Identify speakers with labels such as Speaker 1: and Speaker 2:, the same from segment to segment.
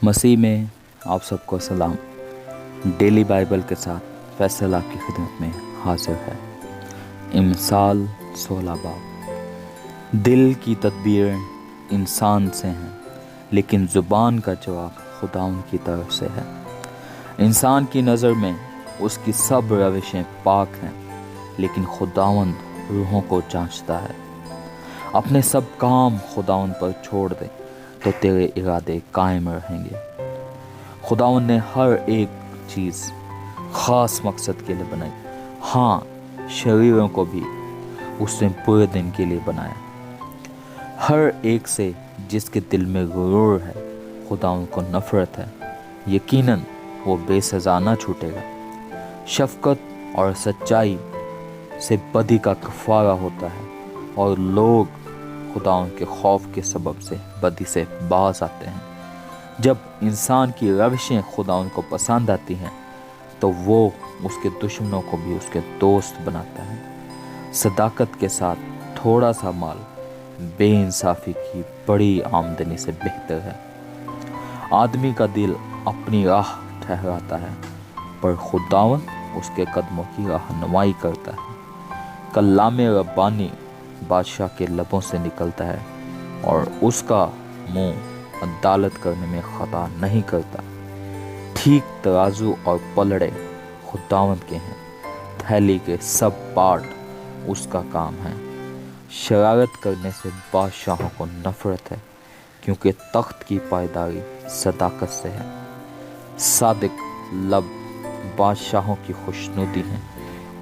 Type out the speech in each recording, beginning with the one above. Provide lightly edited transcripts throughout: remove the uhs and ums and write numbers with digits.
Speaker 1: मसीह में आप सबको सलाम। डेली बाइबल के साथ फैसल आपकी खिदमत में हाजिर है। इमसाल 16 बाब। दिल की तदबीर इंसान से हैं, लेकिन ज़ुबान का जवाब खुदाउन की तरफ से है। इंसान की नज़र में उसकी सब रविशें पाक हैं, लेकिन खुदावंद रूहों को जांचता है। अपने सब काम खुदावंद पर छोड़ दे तो तेरे इरादे कायम रहेंगे। खुदावंद ने हर एक चीज़ ख़ास मकसद के लिए बनाई। हाँ, शरीरों को भी उसने पूरे दिन के लिए बनाया। हर एक से जिसके दिल में गुरूर है, खुदावंद को नफ़रत है। यकीनन वो बेसज़ा न छूटेगा। शफ़क़त और सच्चाई से बदी का कफ़ारा होता है, और लोग खुदावंद के खौफ के सबब से बदी से बाज आते हैं। जब इंसान की रविशें खुदावंद को पसंद आती हैं, तो वो उसके दुश्मनों को भी उसके दोस्त बनाता है। सदाकत के साथ थोड़ा सा माल बेइंसाफ़ी की बड़ी आमदनी से बेहतर है। आदमी का दिल अपनी राह ठहराता है, पर खुदावंद उसके कदमों की रहनुमाई करता है। कलामे रब्बानी बादशाह के लबों से निकलता है, और उसका मुंह अदालत करने में खता नहीं करता। ठीक तराजू और पलड़े खुदावंद के हैं, थैली के सब पार्ट उसका काम है। शरारत करने से बादशाहों को नफरत है, क्योंकि तख्त की पायदारी सदाकत से है। सादिक लब बादशाहों की खुशनुदी हैं,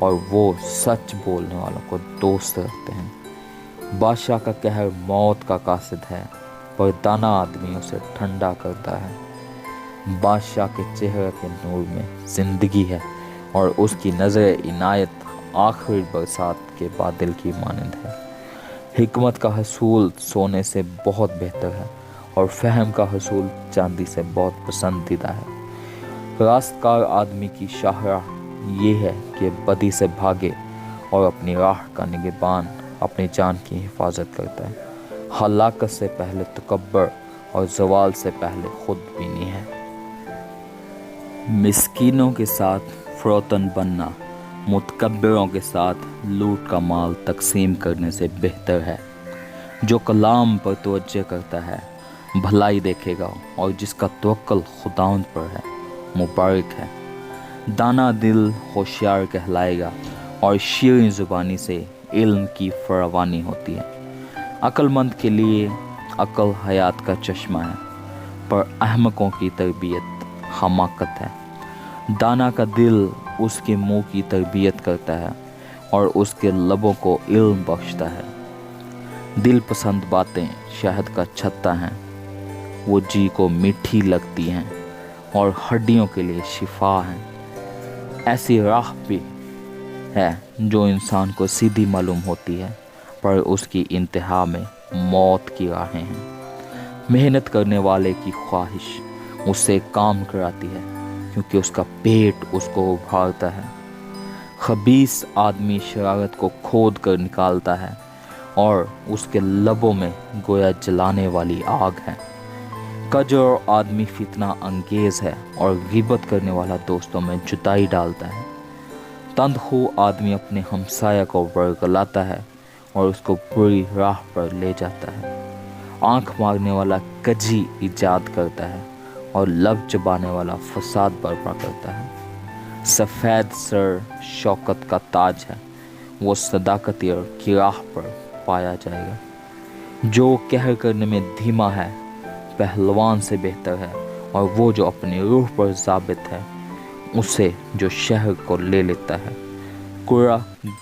Speaker 1: और वो सच बोलने वालों को दोस्त रखते हैं। बादशाह का कहर मौत का कासिद है, पर दाना आदमी उसे ठंडा करता है। बादशाह के चेहरे के नूर में ज़िंदगी है, और उसकी नज़र इनायत आखिरी बरसात के बादल की मानंद है। हिकमत का हसूल सोने से बहुत बेहतर है, और फहम का हसूल चांदी से बहुत पसंदीदा है। रास्तकार आदमी की शाहराह ये है कि बदी से भागे, और अपनी राह का निगहबान अपनी जान की हिफाजत करता है। हलाकत से पहले तकब्बर, और जवाल से पहले खुदबीनी है। मिस्कीनों के साथ फ़रोतन बनना मुतकब्बिरों के साथ लूट का माल तकसीम करने से बेहतर है। जो कलाम पर तवज्जो करता है भलाई देखेगा, और जिसका तवक्कुल खुदावंद पर है मुबारक है। दाना दिल होशियार कहलाएगा, और शीरीं ज़ुबानी से इल्म की फरावानी होती है। अक्लमंद के लिए अक्ल हयात का चश्मा है, पर अहमकों की तरबियत हमाकत है। दाना का दिल उसके मुंह की तरबियत करता है, और उसके लबों को इल्म बख्शता है। दिल पसंद बातें शहद का छत्ता हैं, वो जी को मीठी लगती हैं, और हड्डियों के लिए शिफा हैं। ऐसी राह भी है जो इंसान को सीधी मालूम होती है, पर उसकी इंतहा में मौत की राहें हैं। मेहनत करने वाले की ख्वाहिश उससे काम कराती है, क्योंकि उसका पेट उसको उभारता है। खबीस आदमी शरारत को खोद कर निकालता है, और उसके लबों में गोया जलाने वाली आग है। कजर आदमी फितना अंगेज है, और गिबत करने वाला दोस्तों में जुदाई डालता है। तंदखू आदमी अपने हमसाया को वर्गलाता है, और उसको बुरी राह पर ले जाता है। आंख मारने वाला कजी इजाद करता है, और लब चबाने वाला फसाद बर्पा करता है। सफ़ेद सर शौकत का ताज है, वो सदाकती की राह पर पाया जाएगा। जो कहर करने में धीमा है पहलवान से बेहतर है, और वो जो अपनी रूह पर ज़ाबित है उसे जो शहर को ले लेता है। कुरा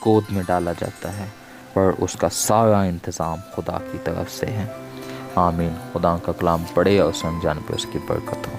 Speaker 1: गोद में डाला जाता है, पर उसका सारा इंतज़ाम खुदा की तरफ से है। आमीन। खुदा का कलाम पढ़े और समझाने पर उसकी बरकत हो।